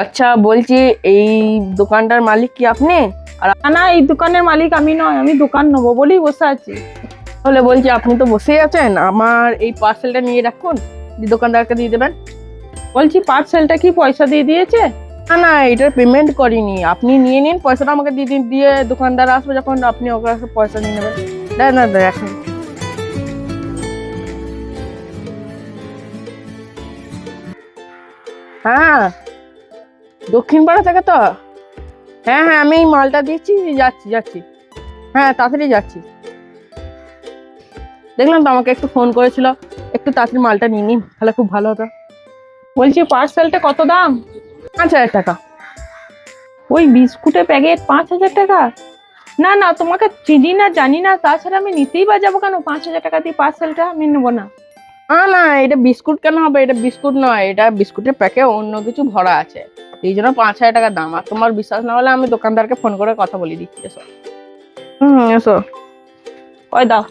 আচ্ছা, বলছি এই দোকানটার মালিক কি আপনি? আর না, এই দোকানের মালিক আমি নয়, আমি দোকান নেবো বলেই বসে আছি। তাহলে বলছি আপনি তো বসেই আছেন, আমার এই পার্সেলটা নিয়ে রাখুন, দিয়ে দোকানদারকে দিয়ে দেবেন। বলছি পার্সেলটা কি পয়সা দিয়ে দিয়েছে? না না, এটার পেমেন্ট করিনি, আপনি নিয়ে নিন, পয়সাটা আমাকে দিয়ে দিন, দিয়ে দোকানদার আসবে যখন আপনি ওর কাছে পয়সা নিয়ে নেবেন। না না দেখেন। হ্যাঁ, দক্ষিণ পাড়া থেকে তো। হ্যাঁ হ্যাঁ, আমি এই মালটা দিচ্ছি, যাচ্ছি যাচ্ছি। হ্যাঁ, তাড়াতাড়ি যাচ্ছি। দেখলাম তো আমাকে একটু ফোন করেছিল, একটু তাড়াতাড়ি মালটা নিয়ে নিন, তাহলে খুব ভালো হতো। বলছি পার্সেলটা কত দাম? 5,000 টাকা। ওই বিস্কুটের প্যাকেট 5,000 টাকা? না না, তোমাকে চিনি না জানি না, তাছাড়া আমি নিতেই বা যাবো কেন? 5,000 টাকা দিয়ে পার্সেলটা আমি নেবো না। না না, এটা বিস্কুট কেন হবে? এটা বিস্কুট নয়, এটা বিস্কুটের প্যাকেট অন্য কিছু ভরা আছে, এই জন্য 5,000 টাকা দাম। আর তোমার বিশ্বাস না হলে আমি দোকানদারকে ফোন করে কথা বলে দিচ্ছি, এসো। এসো। ওই দাও।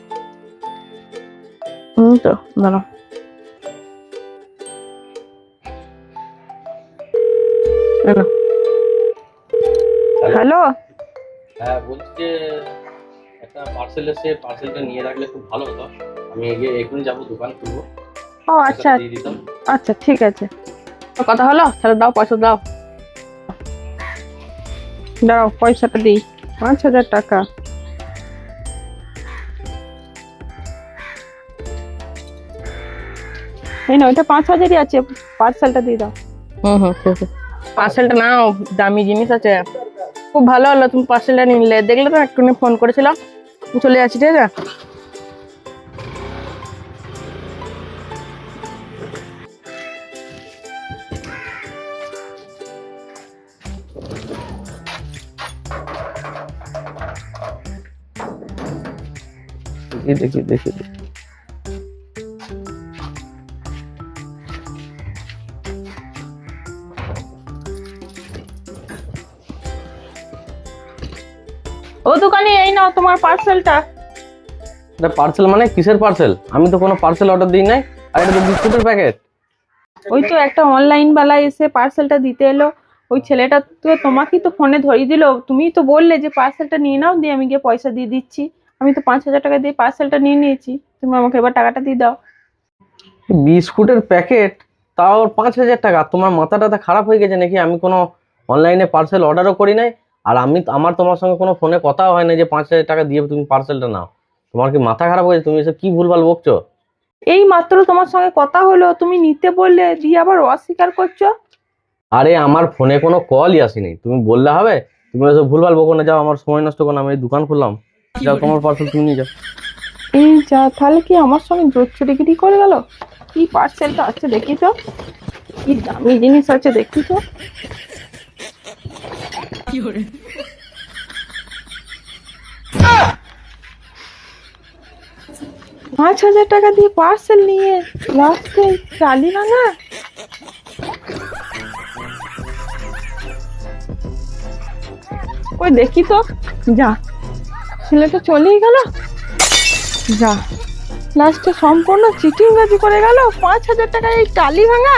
তো দাঁড়াও। হ্যালো। হ্যাঁ, বলছি যে একটা পার্সেল এসে পার্সেলটা নিয়ে রাখলে খুব ভালো হতো। আমি গিয়ে এখনই যাবো, দোকান খুলবো। ও আচ্ছা দিয়ে দিতাম। আচ্ছা, ঠিক আছে। কথা হলো, তাহলে দাও, পয়সা দাও। দাঁড়াও, পয়সাটা দিই। 5,000 টাকা। এই না, ওইটা 5,000ই আছে, পার্সেলটা দিয়ে দাও। ঠিক আছে। পার্সেলটা নাও, দামি জিনিস আছে। খুব ভালো হলো তুমি পার্সেলটা নিলে, দেখলে তো একটু ফোন করেছিলাম, চলে যাচ্ছি, ঠিক আছে। দেখি দেখি। ও দোকানে, এই নাও তোমার পার্সেলটা। এটা পার্সেল মানে কিসের পার্সেল? আমি তো কোনো পার্সেল অর্ডার দিই নাই। আর এটা তো বিস্কুটের প্যাকেট। ওই তো একটা অনলাইন বালা এসে পার্সেলটা দিতে এলো, ওই ছেলেটা তো তোমাকেই তো ফোনে ধরিয়ে দিল, তুমিই তো বললে যে পার্সেলটা নিয়ে নাও, দিয়ে আমি গিয়ে পয়সা দিয়ে দিচ্ছি। আমি তো 5,000 টাকা দিয়ে পার্সেলটা নিয়ে নিয়েছি, তুমি আমাকে এবার টাকাটা দিয়ে দাও। বিস্কুটের প্যাকেট, তাও 5,000 টাকা? তোমার মাথাটা খারাপ হয়ে গেছে নাকি? আমি কোনো অনলাইনে পার্সেল অর্ডারও করি নাই, আর আমার তোমার সঙ্গে কোনো ফোনে কথাও হয় না যে 5,000 টাকা দিয়ে তুমি পার্সেলটা নাও। তোমার কি মাথা খারাপ হয়েছে? তুমি এসব কি ভুলভাল বকছো? এই মাত্র তোমার সঙ্গে কথা হলো, তুমি নিতে বললে, দিয়ে আবার অস্বীকার করছো। আরে আমার ফোনে কোনো কলই আসেনি, তুমি বললে হবে? তুমি এসব ভুলভাল বকো না, যাও, আমার সময় নষ্ট করো না, আমি এই দোকান খুললাম। যাও, তোমার পার্সেল তুমি নিয়ে যাও। এই যা, তাহলে কি আমার সঙ্গে জোচ্চুরিগিরি করে গেল? কি পার্সেলটা আছে দেখি তো, কি দামি জিনিস আছে দেখি তো। 5,000 টাকা দিয়ে পার্সেল নিয়ে লাস্টে চালি ভাঙা। ওই দেখি তো, যা, ছেলেটা চলেই গেল। যা, লাস্টে সম্পূর্ণ চিটিং বাজি করে গেল। 5,000 টাকা এই টালি ভাঙা।